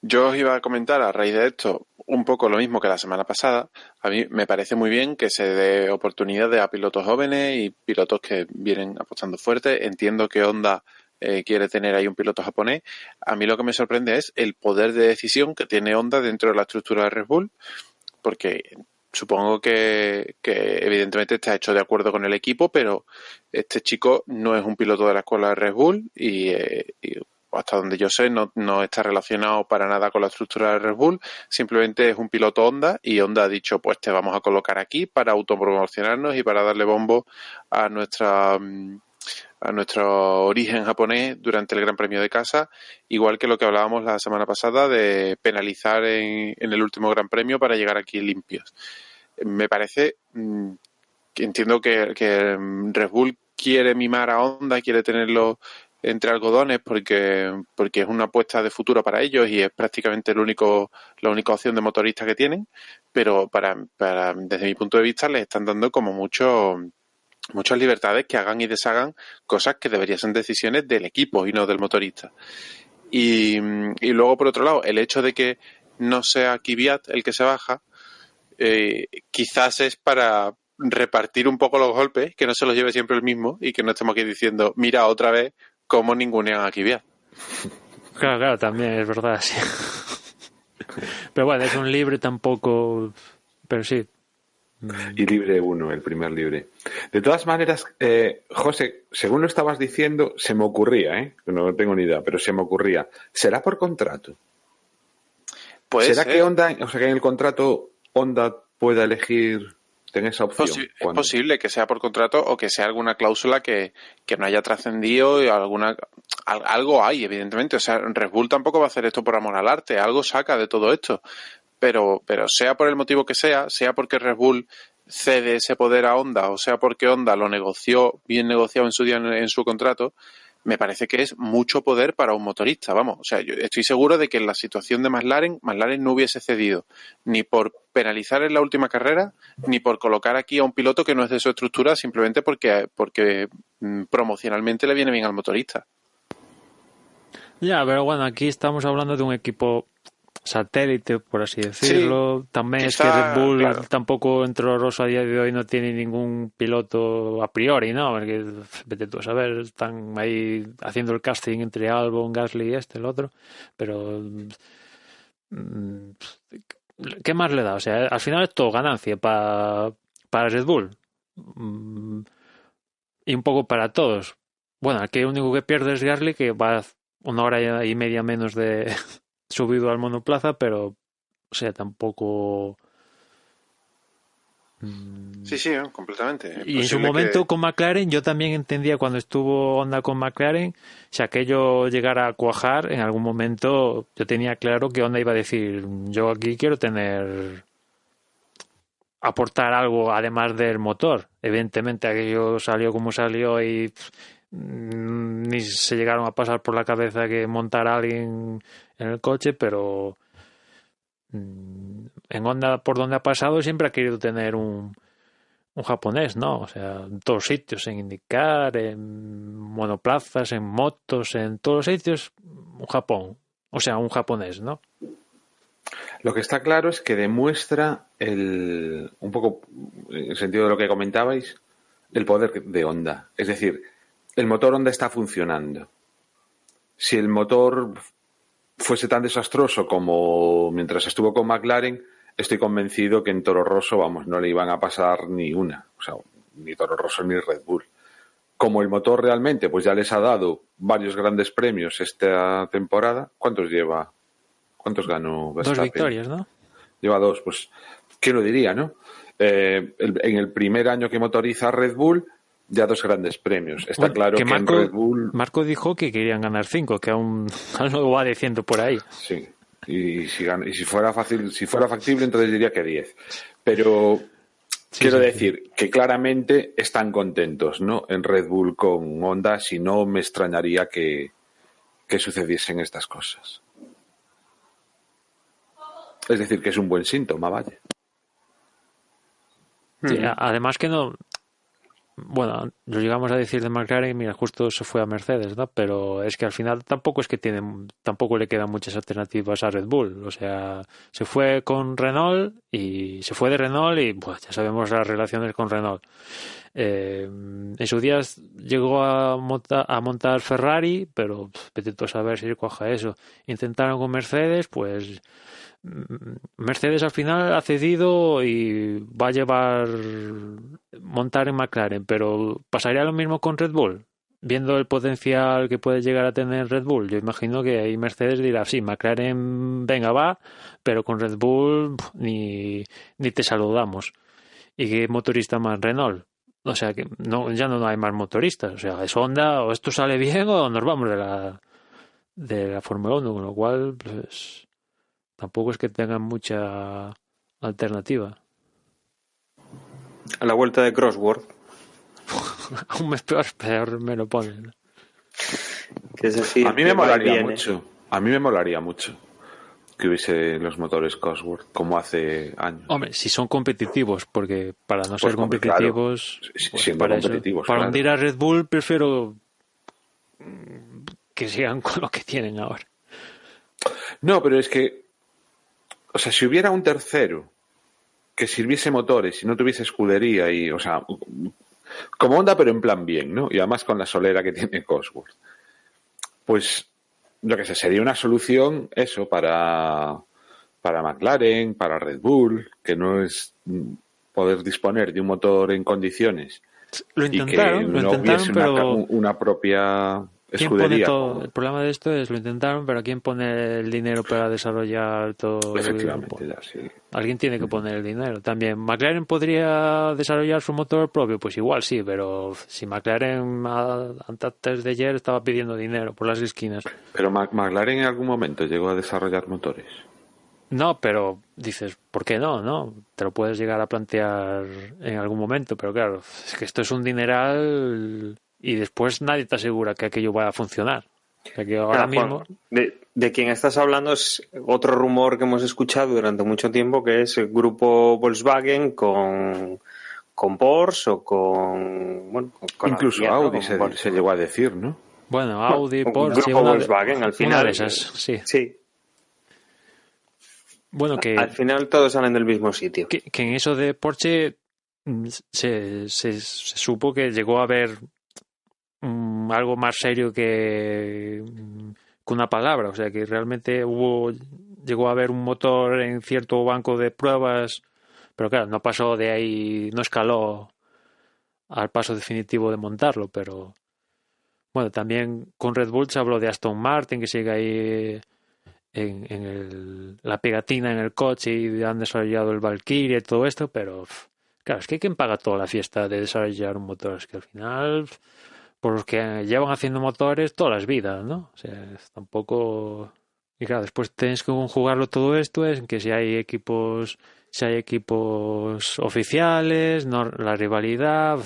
S5: Yo os iba a comentar a raíz de esto un poco lo mismo que la semana pasada. A mí me parece muy bien que se dé oportunidades a pilotos jóvenes y pilotos que vienen apostando fuerte. Entiendo que Honda quiere tener ahí un piloto japonés. A mí lo que me sorprende es el poder de decisión que tiene Honda dentro de la estructura de Red Bull, porque supongo que evidentemente está hecho de acuerdo con el equipo, pero este chico no es un piloto de la escuela de Red Bull y hasta donde yo sé no está relacionado para nada con la estructura de Red Bull, simplemente es un piloto Honda y Honda ha dicho pues te vamos a colocar aquí para autopromocionarnos y para darle bombo a nuestro origen japonés durante el Gran Premio de casa, igual que lo que hablábamos la semana pasada de penalizar en el último Gran Premio para llegar aquí limpios. Me parece que entiendo que Red Bull quiere mimar a Honda, quiere tenerlo entre algodones porque es una apuesta de futuro para ellos y es prácticamente la única opción de motorista que tienen, pero desde mi punto de vista les están dando como muchas libertades que hagan y deshagan cosas que deberían ser decisiones del equipo y no del motorista. Y luego, por otro lado, el hecho de que no sea Kvyat el que se baja, quizás es para repartir un poco los golpes, que no se los lleve siempre el mismo y que no estemos aquí diciendo, mira otra vez cómo ningunean a Kvyat.
S4: Claro, también es verdad, sí. Pero bueno, es un libre tampoco, pero sí.
S3: Y libre 1, el primer libre. De todas maneras, José, según lo estabas diciendo, se me ocurría, no tengo ni idea, pero se me ocurría, ¿será por contrato? ¿Será que Honda, o sea, que en el contrato Honda pueda elegir, tener esa opción?
S5: Es posible que sea por contrato o que sea alguna cláusula que no haya trascendido y algo hay, evidentemente. O sea, Red Bull tampoco va a hacer esto por amor al arte, algo saca de todo esto. Pero sea por el motivo que sea porque Red Bull cede ese poder a Honda o sea porque Honda lo negoció, bien negociado en su día en su contrato, me parece que es mucho poder para un motorista, vamos. O sea, yo estoy seguro de que en la situación de McLaren no hubiese cedido ni por penalizar en la última carrera, ni por colocar aquí a un piloto que no es de su estructura, simplemente porque promocionalmente le viene bien al motorista.
S4: Ya, pero bueno, aquí estamos hablando de un equipo satélite, por así decirlo. Sí, también quizá, es que Red Bull tampoco en Toro Rosso a día de hoy no tiene ningún piloto a priori, ¿no? Porque vete tú a saber, están ahí haciendo el casting entre Albon, Gasly y el otro, pero ¿qué más le da? O sea, al final es todo ganancia para Red Bull. y un poco para todos. Bueno, aquí el único que pierde es Gasly, que va 1 hora y media menos de subido al monoplaza, pero, o sea, tampoco...
S5: Sí, completamente.
S4: Y en su momento con McLaren, yo también entendía cuando estuvo Honda con McLaren, si aquello llegara a cuajar, en algún momento yo tenía claro que Honda iba a decir, yo aquí quiero aportar algo además del motor. Evidentemente aquello salió como salió y ni se llegaron a pasar por la cabeza que montara alguien en el coche, pero en Honda, por donde ha pasado, siempre ha querido tener un japonés, ¿no? O sea, en todos sitios, en IndyCar, en monoplazas, en motos, en todos los sitios, un Japón. O sea, un japonés, ¿no?
S3: Lo que está claro es que demuestra un poco, en el sentido de lo que comentabais, el poder de Honda. Es decir, el motor Honda está funcionando. Si el motor fuese tan desastroso como mientras estuvo con McLaren, estoy convencido que en Toro Rosso, vamos, no le iban a pasar ni una. O sea, ni Toro Rosso ni Red Bull. Como el motor realmente, pues ya les ha dado varios grandes premios esta temporada. ¿Cuántos lleva? ¿Cuántos ganó Verstappen?
S4: 2 victorias, ¿no?
S3: Lleva 2, pues, ¿quién lo diría, no? En el primer año que motoriza Red Bull, ya 2 grandes premios. Está claro que
S4: Marco,
S3: en Red Bull...
S4: Marco dijo que querían ganar 5, que aún lo va diciendo por ahí.
S3: Sí, y si fuera factible, entonces diría que 10. Pero quiero decir que claramente están contentos, ¿no? En Red Bull con Honda, si no me extrañaría que sucediesen estas cosas. Es decir, que es un buen síntoma, vaya.
S4: Sí, además que no... Bueno, lo llegamos a decir de McLaren, mira, justo se fue a Mercedes, ¿no? Pero es que al final tampoco le quedan muchas alternativas a Red Bull. O sea, se fue con Renault y se fue de Renault y pues ya sabemos las relaciones con Renault. En sus días llegó a montar Ferrari, pero vete tú a saber si cuaja eso. Intentaron con Mercedes, pues Mercedes al final ha cedido y va a llevar montar en McLaren, pero ¿pasaría lo mismo con Red Bull? Viendo el potencial que puede llegar a tener Red Bull, yo imagino que ahí Mercedes dirá, sí, McLaren venga va, pero con Red Bull ni te saludamos. ¿Y qué motorista más? Renault. O sea que ya no hay más motoristas, o sea, es Honda, o esto sale bien o nos vamos de la Fórmula 1, con lo cual pues tampoco es que tengan mucha alternativa.
S2: A la vuelta de Crossworth.
S4: Aún peor me lo ponen.
S2: Que es decir,
S3: a mí me molaría mucho que hubiese los motores Cosworth como hace años.
S4: Hombre, si son competitivos, porque para no ser competitivos,
S3: claro,
S4: pues
S3: siendo
S4: para
S3: competitivos,
S4: para
S3: claro.
S4: hundir a Red Bull prefiero que sigan con lo que tienen ahora.
S3: No, pero es que, o sea, si hubiera un tercero que sirviese motores y no tuviese escudería y, o sea, como Honda, pero en plan bien, ¿no? Y además con la solera que tiene Cosworth. Pues, lo que sé, sería una solución eso para McLaren, para Red Bull, que no es poder disponer de un motor en condiciones.
S4: Lo intentaron,
S3: y que no hubiese
S4: pero
S3: una propia escudería.
S4: El problema de esto es, lo intentaron, pero ¿quién pone el dinero para desarrollar todo?
S3: Efectivamente, ya, sí.
S4: Alguien tiene que poner el dinero. También, ¿McLaren podría desarrollar su motor propio? Pues igual sí, pero si McLaren antes de ayer estaba pidiendo dinero por las esquinas.
S3: Pero McLaren en algún momento llegó a desarrollar motores.
S4: No, pero dices, ¿por qué no? ¿No? Te lo puedes llegar a plantear en algún momento, pero claro, es que esto es un dineral y después nadie te asegura que aquello vaya a funcionar. O sea que ahora mismo...
S2: de quien estás hablando es otro rumor que hemos escuchado durante mucho tiempo, que es el grupo Volkswagen con Porsche o con
S3: incluso
S2: la
S3: Audi se llegó a decir, ¿no?
S4: Bueno, Audi, Porsche...
S2: Grupo Volkswagen, al final.
S4: Una de esas, sí. Bueno, que
S2: al final todos salen del mismo sitio.
S4: Que en eso de Porsche se supo que llegó a haber algo más serio que una palabra, o sea que realmente llegó a haber un motor en cierto banco de pruebas, pero claro, no pasó de ahí, no escaló al paso definitivo de montarlo, pero bueno, también con Red Bull se habló de Aston Martin, que sigue ahí en la pegatina en el coche y han desarrollado el Valkyrie y todo esto, pero claro, es que ¿quién paga toda la fiesta de desarrollar un motor? Es que al final, por los que llevan haciendo motores todas las vidas, ¿no? O sea, tampoco... Y claro, después tienes que conjugarlo todo esto, es que si hay equipos oficiales, no la rivalidad...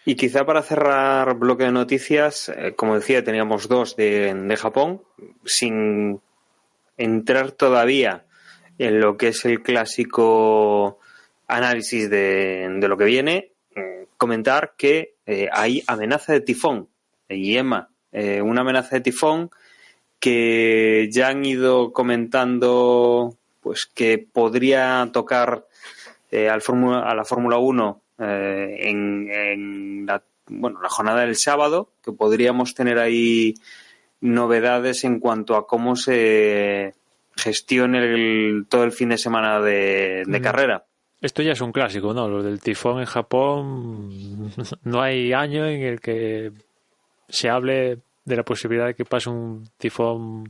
S2: Y quizá para cerrar bloque de noticias, como decía, teníamos 2 de Japón, sin entrar todavía en lo que es el clásico análisis de lo que viene, comentar que hay amenaza de tifón, IEMA, una amenaza de tifón que ya han ido comentando pues que podría tocar a la Fórmula 1 en la jornada del sábado, que podríamos tener ahí novedades en cuanto a cómo se gestione todo el fin de semana de carrera.
S4: Esto ya es un clásico, ¿no? Lo del tifón en Japón, no hay año en el que se hable de la posibilidad de que pase un tifón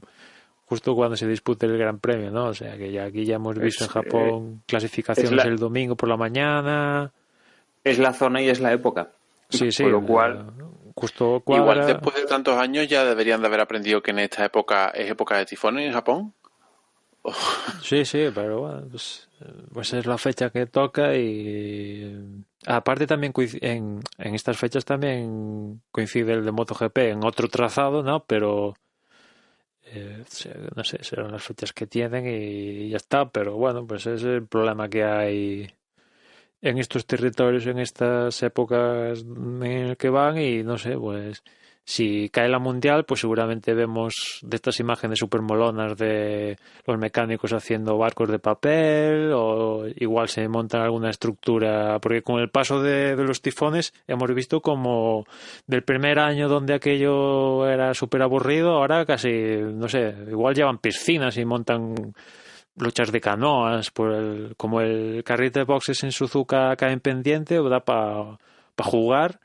S4: justo cuando se dispute el Gran Premio, ¿no? O sea, que ya aquí ya hemos visto en Japón clasificaciones el domingo por la mañana.
S2: Es la zona y es la época.
S4: Sí,
S2: con lo cual
S4: justo cuadra.
S5: Igual después de tantos años ya deberían de haber aprendido que en esta época es época de tifones en Japón.
S4: Sí, pero bueno, pues es la fecha que toca y aparte también en estas fechas también coincide el de MotoGP en otro trazado, ¿no? Pero no sé, serán las fechas que tienen y ya está, pero bueno, pues es el problema que hay en estos territorios, en estas épocas en el que van y no sé, pues si cae la mundial, pues seguramente vemos de estas imágenes súper molonas de los mecánicos haciendo barcos de papel o igual se montan alguna estructura, porque con el paso de los tifones hemos visto como del primer año donde aquello era súper aburrido, ahora casi, no sé, igual llevan piscinas y montan luchas de canoas, como el carrito de boxes en Suzuka cae en pendiente, o da para jugar.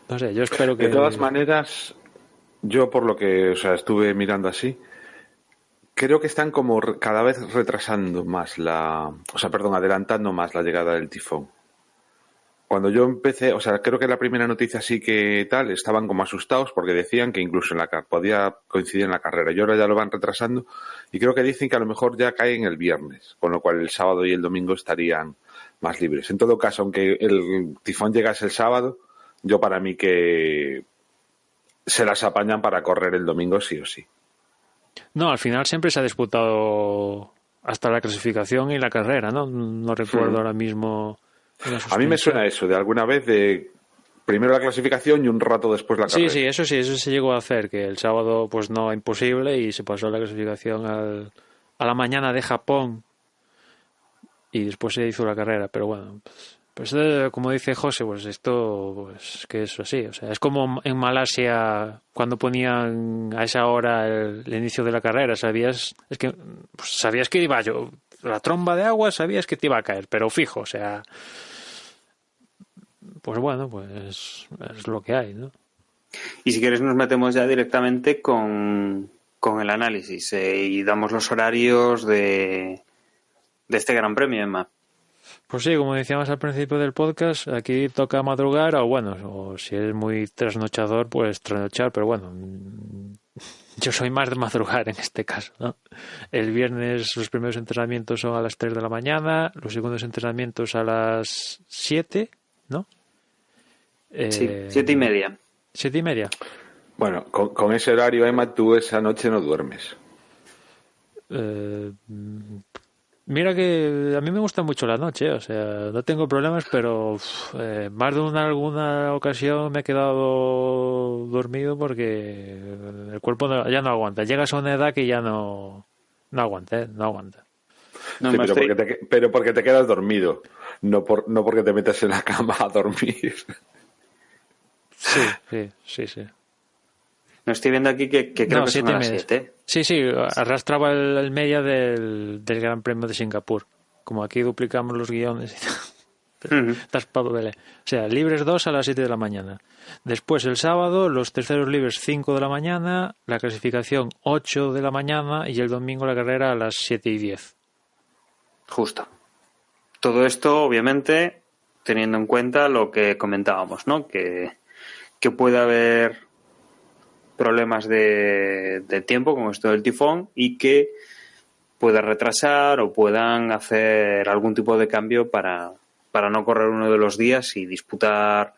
S4: No sé, yo espero que...
S3: De todas maneras, yo por lo que estuve mirando así, creo que están como cada vez retrasando más adelantando más la llegada del tifón. Cuando yo empecé, creo que la primera noticia sí que tal, estaban como asustados porque decían que incluso podía coincidir en la carrera. Y ahora ya lo van retrasando y creo que dicen que a lo mejor ya caen el viernes, con lo cual el sábado y el domingo estarían más libres. En todo caso, aunque el tifón llegase el sábado, yo para mí que se las apañan para correr el domingo sí o sí.
S4: No, al final siempre se ha disputado hasta la clasificación y la carrera, ¿no? No recuerdo ahora mismo...
S3: A mí me suena eso, de alguna vez de primero la clasificación y un rato después la carrera.
S4: Sí, eso se llegó a hacer, que el sábado pues no, imposible, y se pasó la clasificación a la mañana de Japón y después se hizo la carrera, pero bueno, pues como dice José, pues esto pues que es así, o sea, es como en Malasia cuando ponían a esa hora el inicio de la carrera, sabías que iba la tromba de agua, sabías que te iba a caer, pero fijo, o sea, pues bueno, pues es lo que hay, ¿no?
S2: Y si quieres nos metemos ya directamente con el análisis y damos los horarios de este Gran Premio, Emma.
S4: Pues sí, como decíamos al principio del podcast, aquí toca madrugar o si eres muy trasnochador, pues trasnochar, pero bueno, yo soy más de madrugar en este caso, ¿no? El viernes los primeros entrenamientos son a las 3 de la mañana, los segundos entrenamientos a las 7, ¿no?
S2: Sí, 7:30.
S4: 7:30.
S3: Bueno, con ese horario, Emma, tú esa noche no duermes.
S4: Mira que a mí me gusta mucho la noche, o sea, no tengo problemas, pero más de alguna ocasión me he quedado dormido porque el cuerpo ya no aguanta. Llegas a una edad que ya no aguanta, no aguanta.
S2: No,
S3: sí,
S2: pero,
S3: pero porque te quedas dormido, no porque te metas en la cama a dormir.
S4: Sí.
S2: No estoy viendo aquí que creo que son a las 7.
S4: Sí, arrastraba el media del Gran Premio de Singapur. Como aquí duplicamos los guiones y tal. Estás pa' Belén. O sea, libres 2 a las 7 de la mañana. Después el sábado, los terceros libres 5 de la mañana, la clasificación 8 de la mañana y el domingo la carrera a las 7 y 10.
S2: Justo. Todo esto, obviamente, teniendo en cuenta lo que comentábamos, ¿no? Que puede haber problemas de tiempo con esto del tifón y que pueda retrasar o puedan hacer algún tipo de cambio para no correr uno de los días y disputar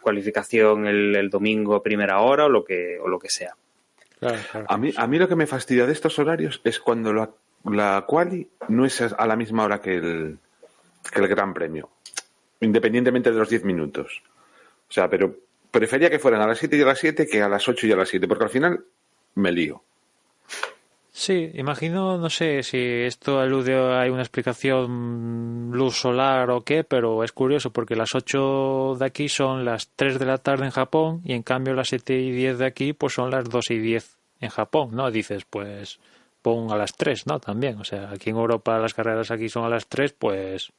S2: cualificación el domingo a primera hora o lo que sea.
S4: Claro.
S3: A mí lo que me fastidia de estos horarios es cuando la quali no es a la misma hora que el Gran Premio, independientemente de los 10 minutos. O sea, pero prefería que fueran a las 7 y a las 7 que a las 8 y a las 7, porque al final me lío.
S4: Sí, imagino, no sé si esto alude a una explicación luz solar o qué, pero es curioso porque las 8 de aquí son las 3 de la tarde en Japón y en cambio las 7 y 10 de aquí pues son las 2 y 10 en Japón, ¿no? Dices, pues pon a las 3, ¿no? También, o sea, aquí en Europa las carreras aquí son a las 3, pues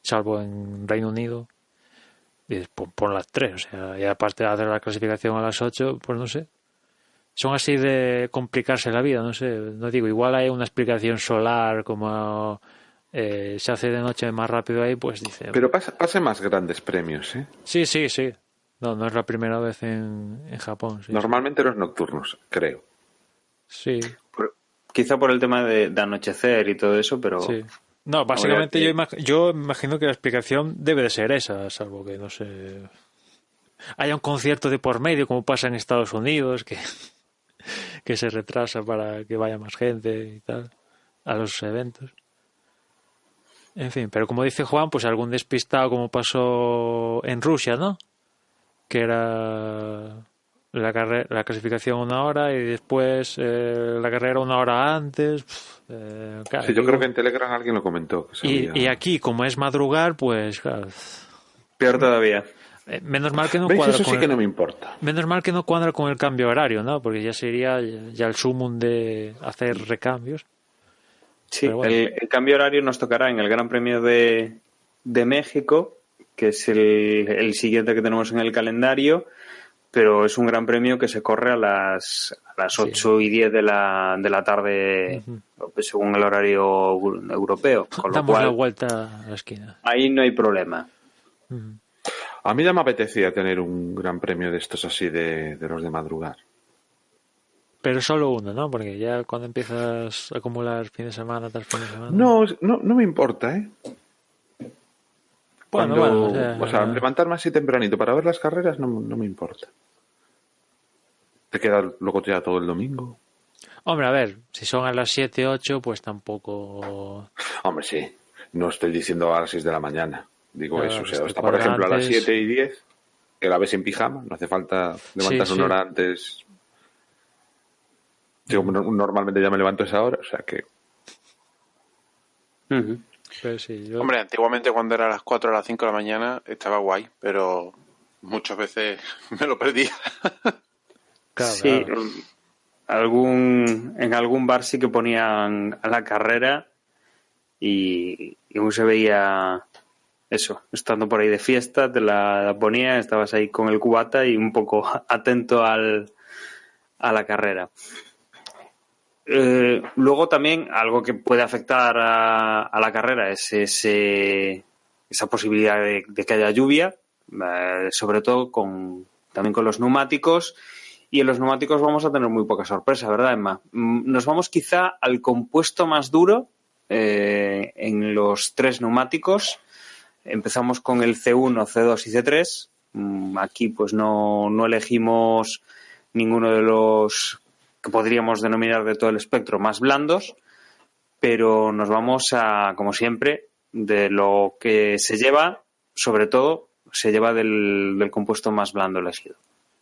S4: salvo en Reino Unido, dices, pon las 3, o sea, y aparte de hacer la clasificación a las 8, pues no sé. Son así de complicarse la vida, no sé, no digo, igual hay una explicación solar como se hace de noche más rápido ahí, pues dice...
S3: Pero pasa más grandes premios, ¿eh?
S4: Sí. No es la primera vez en Japón. Sí,
S3: Normalmente los nocturnos, creo.
S4: Sí.
S2: Quizá por el tema de anochecer y todo eso, pero...
S4: Sí. No, básicamente yo imagino que la explicación debe de ser esa, salvo que, no sé... Haya un concierto de por medio, como pasa en Estados Unidos, que se retrasa para que vaya más gente y tal a los eventos. En fin, pero como dice Juan, pues algún despistado como pasó en Rusia, ¿no? Que era la clasificación 1 hora y después la carrera 1 hora antes. Claro,
S3: Sí, yo creo que en Telegram alguien lo comentó.
S4: Y aquí, como es madrugar, pues claro,
S2: peor todavía.
S4: menos mal que no
S3: ¿Veis?
S4: cuadra
S3: Eso
S4: con
S3: sí que no me importa.
S4: menos mal que no cuadra con el cambio horario, ¿no? Porque ya sería ya el sumum de hacer recambios.
S2: Sí,
S4: bueno.
S2: el cambio horario nos tocará en el Gran Premio de México, que es el siguiente que tenemos en el calendario, pero es un Gran Premio que se corre a las 8 y 10 de la tarde, según el horario europeo. Con lo
S4: Damos
S2: cual,
S4: la vuelta a la esquina.
S2: ahí no hay problema.
S3: A mí ya me apetecía tener un gran premio de estos así de los de madrugar.
S4: Pero solo uno, ¿no? Porque ya cuando empiezas a acumular fin de semana tras fin de semana...
S3: No me importa, ¿eh?
S4: Bueno,
S3: o sea, levantarme así tempranito para ver las carreras no me importa. Te queda luego ya todo el domingo.
S4: Hombre, a ver, si son a las 7, 8, pues tampoco...
S3: Hombre, sí. No estoy diciendo a las 6 de la mañana. Digo
S4: Claro,
S3: eso. O sea,
S4: estoy
S3: está, por ejemplo, a las
S4: antes.
S3: 7 y 10, que la ves en pijama. No hace falta levantarse
S4: Sí.
S3: una hora antes. Yo normalmente ya me levanto a esa hora, o sea que...
S4: Pero sí, yo...
S5: Hombre, antiguamente cuando era a las 4 o a las 5 de la mañana estaba guay, pero muchas veces me lo perdía.
S4: Claro,
S2: Sí,
S4: claro.
S2: en algún bar sí que ponían a la carrera y uno se veía eso, estando por ahí de fiesta, te la ponía, estabas ahí con el cubata y un poco atento a la carrera. Luego también algo que puede afectar a la carrera es esa posibilidad de que haya lluvia, sobre todo también con los neumáticos. Y en los neumáticos vamos a tener muy poca sorpresa, ¿verdad, Emma? Nos vamos quizá al compuesto más duro en los 3 neumáticos. Empezamos con el C1, C2 y C3. Aquí pues no elegimos ninguno de los que podríamos denominar de todo el espectro más blandos, pero nos vamos a, como siempre, de lo que se lleva, sobre todo, se lleva del compuesto más blando elegido.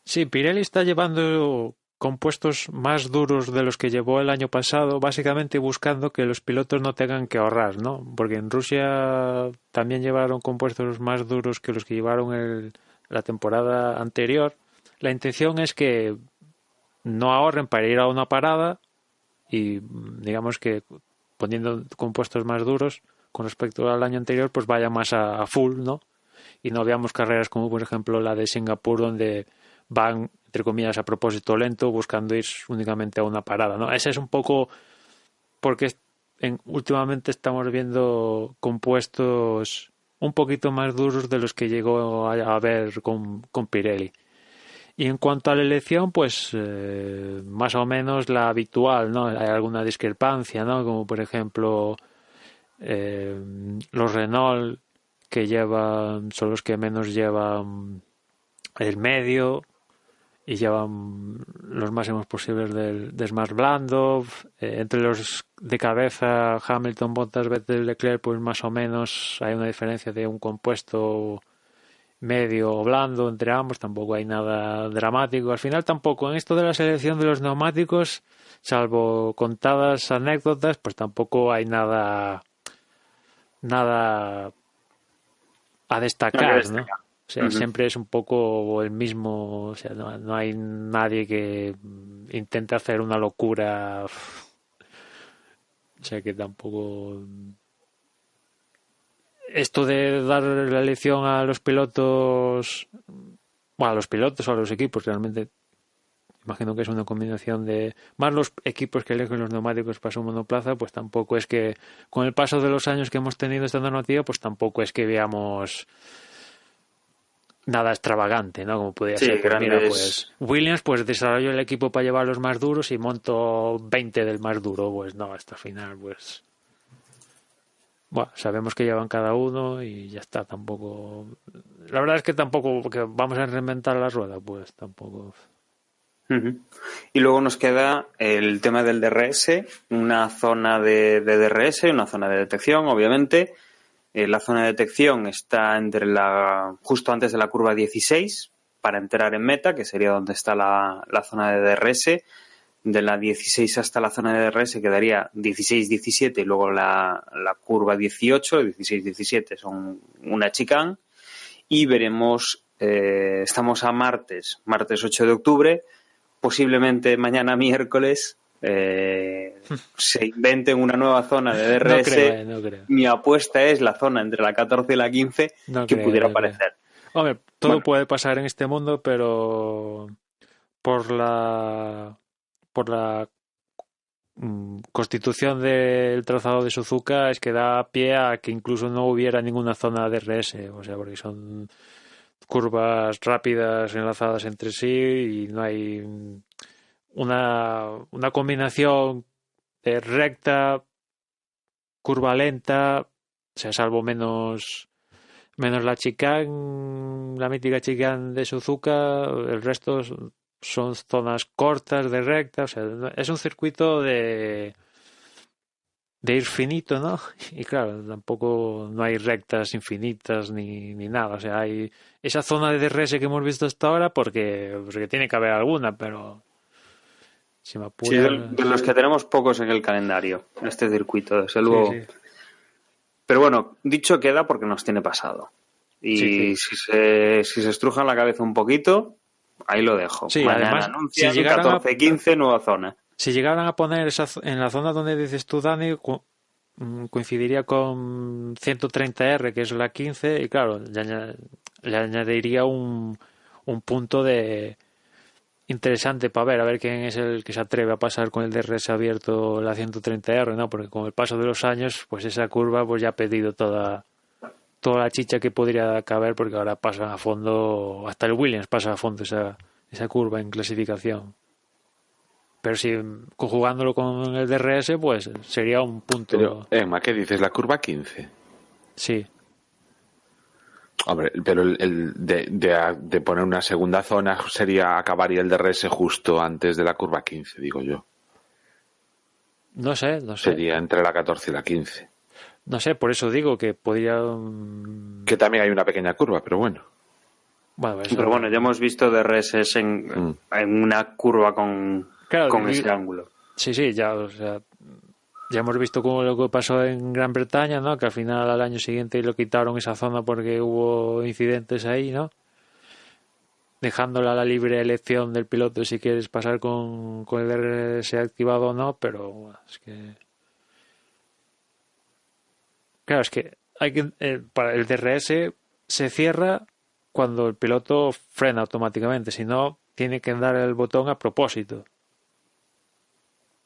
S4: Sí, Pirelli está llevando compuestos más duros de los que llevó el año pasado, básicamente buscando que los pilotos no tengan que ahorrar, ¿no? Porque en Rusia también llevaron compuestos más duros que los que llevaron la temporada anterior. La intención es que no ahorren para ir a una parada y digamos que poniendo compuestos más duros con respecto al año anterior, pues vaya más a full, ¿no? Y no veamos carreras como, por ejemplo, la de Singapur, donde van, entre comillas, a propósito lento, buscando ir únicamente a una parada, ¿no? Ese es un poco porque últimamente estamos viendo compuestos un poquito más duros de los que llegó a ver con Pirelli. Y en cuanto a la elección, pues más o menos la habitual, ¿no? Hay alguna discrepancia, ¿no? Como por ejemplo los Renault que son los que menos llevan el medio y llevan los máximos posibles de Smart Blando. Entre los de cabeza, Hamilton, Bottas, Vettel, Leclerc, pues más o menos hay una diferencia de un compuesto medio o blando entre ambos, tampoco hay nada dramático. Al final tampoco, en esto de la selección de los neumáticos, salvo contadas anécdotas, pues tampoco hay nada a destacar, ¿no? O sea, siempre es un poco el mismo, o sea, no hay nadie que intente hacer una locura. O sea, que tampoco... Esto de dar la elección a los pilotos, bueno, a los pilotos o a los equipos, realmente imagino que es una combinación de más los equipos que eligen los neumáticos para su monoplaza, pues tampoco es que con el paso de los años que hemos tenido esta normativa, pues tampoco es que veamos nada extravagante, ¿no? Como podría ser, pues mira, pues Williams pues desarrolló el equipo para llevar los más duros y montó 20 del más duro, pues no, hasta el final, pues bueno, sabemos que llevan cada uno y ya está, tampoco... La verdad es que tampoco, porque vamos a reinventar la rueda, pues tampoco...
S2: Y luego nos queda el tema del DRS, una zona de DRS, una zona de detección, obviamente. La zona de detección está justo antes de la curva 16 para entrar en meta, que sería donde está la zona de DRS. De la 16 hasta la zona de DRS quedaría 16-17 y luego la curva 18, 16-17 son una chicane. Y veremos, estamos a martes 8 de octubre, posiblemente mañana miércoles se inventen una nueva zona de DRS.
S4: No creo.
S2: Mi apuesta es la zona entre la 14 y la 15 pudiera aparecer.
S4: Hombre, todo puede pasar en este mundo, pero por la constitución del trazado de Suzuka es que da pie a que incluso no hubiera ninguna zona de DRS, o sea, porque son curvas rápidas enlazadas entre sí y no hay una combinación de recta, curva lenta, o sea, salvo menos la chicane, la mítica chicane de Suzuka, el resto son zonas cortas de recta, o sea, es un circuito de ir finito, ¿no? Y claro, tampoco no hay rectas infinitas ni nada, o sea, hay esa zona de DRS que hemos visto hasta ahora porque tiene que haber alguna, pero si me apura...
S2: Sí, de los que tenemos pocos en el calendario, este circuito, desde luego. Sí. Pero bueno, dicho queda porque nos tiene pasado. Y si se estrujan la cabeza un poquito, ahí lo dejo.
S4: Sí,
S2: mañana
S4: además,
S2: anuncian 14-15, nueva zona.
S4: Si llegaran a poner en la zona donde dices tú, Dani, coincidiría con 130R, que es la 15, y claro, le añadiría un punto de interesante para ver quién es el que se atreve a pasar con el DRS abierto la 130R, ¿no? Porque con el paso de los años, pues esa curva pues ya ha pedido toda la chicha que podría caber, porque ahora pasan a fondo, hasta el Williams pasa a fondo esa curva en clasificación. Pero si conjugándolo con el DRS, pues sería un punto.
S3: Pero, Emma, ¿qué dices? ¿La curva 15?
S4: Sí.
S3: Hombre, pero el de poner una segunda zona acabaría el DRS justo antes de la curva 15, digo yo.
S4: No sé.
S3: Sería entre la 14 y la 15.
S4: No sé, por eso digo que podría...
S3: Que también hay una pequeña curva, pero bueno.
S2: Pero bueno, ya hemos visto DRS en una curva con ese ángulo.
S4: Sí, ya, o sea, ya hemos visto cómo lo que pasó en Gran Bretaña, ¿no? Que al final al año siguiente lo quitaron esa zona porque hubo incidentes ahí, ¿no? Dejándola a la libre elección del piloto si quieres pasar con el DRS activado o no, pero bueno, es que Claro, es que para el DRS se cierra cuando el piloto frena automáticamente, si no, tiene que dar el botón a propósito.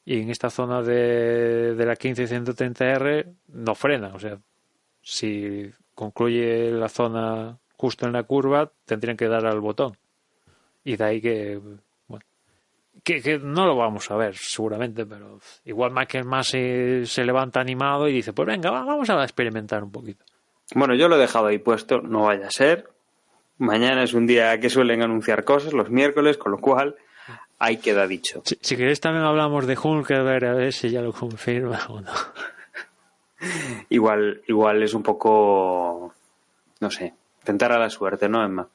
S4: Y en esta zona de la 15-130R no frena, o sea, si concluye la zona justo en la curva, tendrían que dar al botón. Y de ahí que, bueno, que no lo vamos a ver seguramente, pero igual Michael Masi se levanta animado y dice, pues venga, vamos a experimentar un poquito.
S2: Bueno, yo lo he dejado ahí puesto, no vaya a ser. Mañana es un día que suelen anunciar cosas, los miércoles, con lo cual ahí queda dicho.
S4: Si queréis también hablamos de Hulkenberg, a ver si ya lo confirma o no.
S2: Igual es un poco, no sé, tentar a la suerte, ¿no, Emma?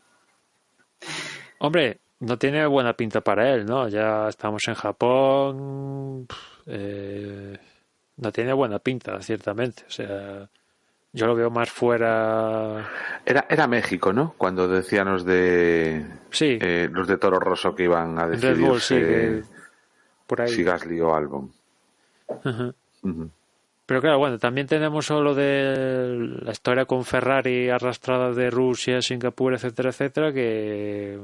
S4: Hombre, no tiene buena pinta para él, ¿no? Ya estamos en Japón. No tiene buena pinta, ciertamente. O sea, yo lo veo más fuera.
S3: Era México, ¿no? Cuando decían los de
S4: Sí.
S3: Los de Toro Rosso que iban a
S4: Red
S3: decidir
S4: Bull, sí, que por ahí.
S3: si Gasly o Albon.
S4: Uh-huh.
S3: Uh-huh.
S4: Pero claro, bueno, también tenemos solo de la historia con Ferrari arrastrada de Rusia, Singapur, etcétera, etcétera, que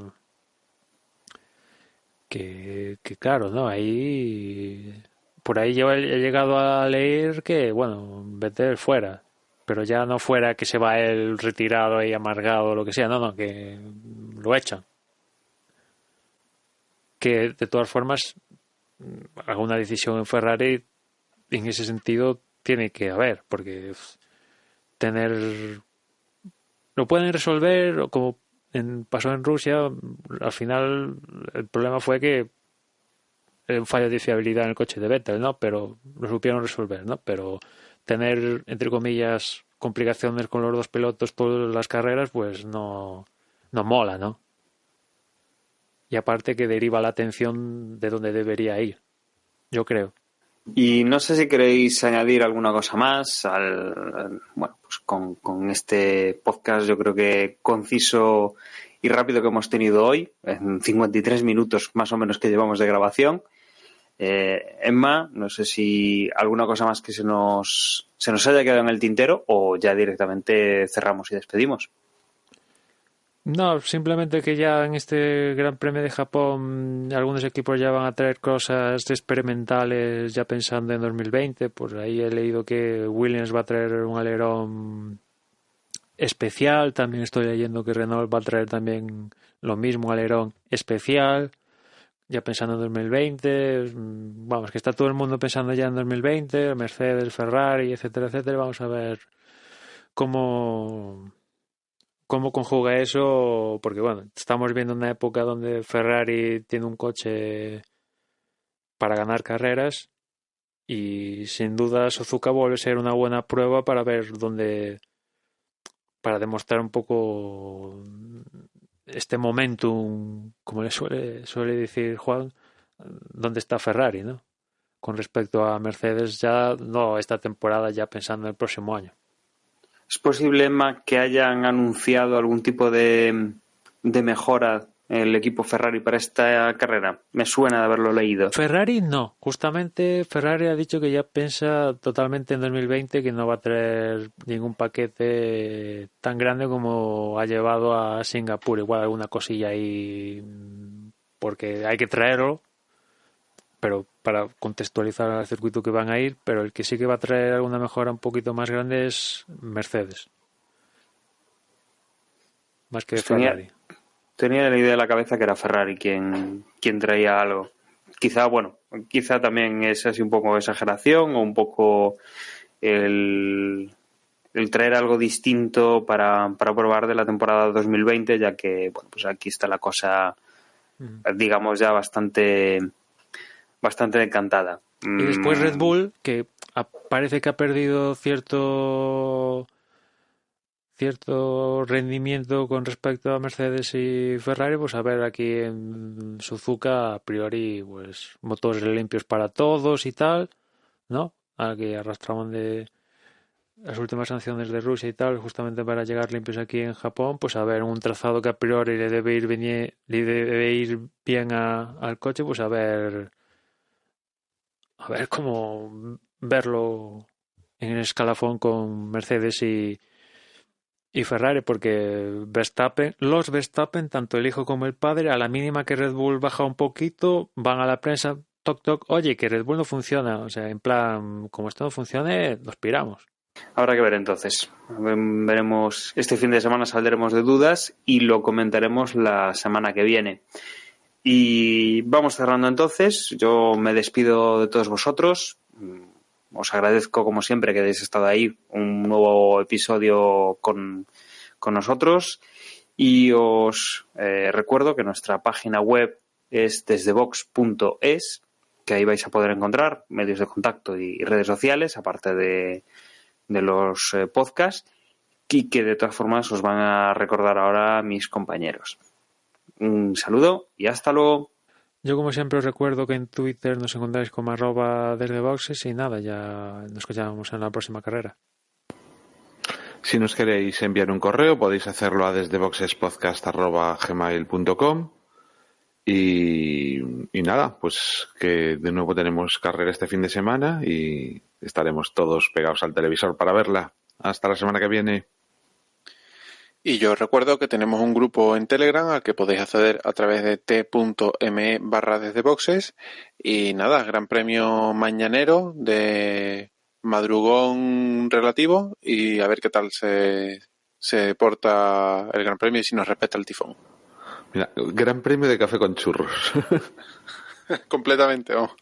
S4: claro, ¿no? Ahí por ahí yo he llegado a leer que, bueno, Vettel fuera, pero ya no fuera que se va él retirado y amargado o lo que sea, no, que lo echan. Que de todas formas alguna decisión en Ferrari en ese sentido tiene que haber, porque lo pueden resolver como pasó en Rusia. Al final el problema fue que un fallo de fiabilidad en el coche de Vettel, ¿no? Pero lo supieron resolver, ¿no? Pero tener, entre comillas, complicaciones con los dos pilotos por las carreras, pues no mola, ¿no? Y aparte que deriva la atención de donde debería ir, yo creo.
S2: Y no sé si queréis añadir alguna cosa más bueno, pues con este podcast, yo creo que conciso y rápido que hemos tenido hoy, en 53 minutos más o menos que llevamos de grabación. Emma, no sé si alguna cosa más que se nos haya quedado en el tintero o ya directamente cerramos y despedimos.
S4: No, simplemente que ya en este Gran Premio de Japón algunos equipos ya van a traer cosas experimentales ya pensando en 2020. Pues ahí he leído que Williams va a traer un alerón especial. También estoy leyendo que Renault va a traer también lo mismo, alerón especial, ya pensando en 2020. Vamos, que está todo el mundo pensando ya en 2020, Mercedes, Ferrari, etcétera, etcétera. Vamos a ver cómo conjuga eso, porque bueno, estamos viendo una época donde Ferrari tiene un coche para ganar carreras y sin duda Suzuka vuelve a ser una buena prueba para ver para demostrar un poco este momentum, como le suele decir Juan, dónde está Ferrari, ¿no? Con respecto a Mercedes, ya no esta temporada, ya pensando en el próximo año.
S2: ¿Es posible, Emma, que hayan anunciado algún tipo de mejora el equipo Ferrari para esta carrera? Me suena de haberlo leído.
S4: Ferrari no. Justamente Ferrari ha dicho que ya piensa totalmente en 2020, que no va a traer ningún paquete tan grande como ha llevado a Singapur. Igual alguna cosilla ahí porque hay que traerlo, pero para contextualizar al circuito que van a ir, pero el que sí que va a traer alguna mejora un poquito más grande es Mercedes. Más que Ferrari.
S2: Tenía la idea de la cabeza que era Ferrari quien traía algo. Quizá también es así un poco exageración o un poco el traer algo distinto para probar de la temporada 2020, ya que bueno, pues aquí está la cosa, digamos, ya bastante decantada.
S4: Y después Red Bull, que parece que ha perdido cierto rendimiento con respecto a Mercedes y Ferrari, pues a ver aquí en Suzuka a priori pues motores limpios para todos y tal, ¿no? A que arrastraban de las últimas sanciones de Rusia y tal, justamente para llegar limpios aquí en Japón, pues a ver un trazado que a priori le debe ir bien al coche, pues a ver cómo verlo en el escalafón con Mercedes y Ferrari, porque los Verstappen, tanto el hijo como el padre, a la mínima que Red Bull baja un poquito, van a la prensa, toc toc, oye, que Red Bull no funciona, o sea, en plan, como esto no funcione, nos piramos.
S2: Habrá que ver entonces. Veremos, este fin de semana saldremos de dudas y lo comentaremos la semana que viene. Y vamos cerrando entonces. Yo me despido de todos vosotros. Os agradezco como siempre que hayáis estado ahí, un nuevo episodio con nosotros, y os recuerdo que nuestra página web es desdevox.es, que ahí vais a poder encontrar medios de contacto y redes sociales, aparte de los podcasts, y que de todas formas os van a recordar ahora mis compañeros. Un saludo y hasta luego.
S4: Yo, como siempre, os recuerdo que en Twitter nos encontráis como @desdeboxes y nada, ya nos escuchamos en la próxima carrera.
S3: Si nos queréis enviar un correo, podéis hacerlo a desdeboxespodcast@gmail.com. Y nada, pues que de nuevo tenemos carrera este fin de semana y estaremos todos pegados al televisor para verla. Hasta la semana que viene.
S5: Y yo os recuerdo que tenemos un grupo en Telegram al que podéis acceder a través de t.me/desdeboxes. Y nada, gran premio mañanero de madrugón relativo y a ver qué tal se porta el gran premio y si nos respeta el tifón.
S3: Mira, gran premio de café con churros.
S5: Completamente, vamos.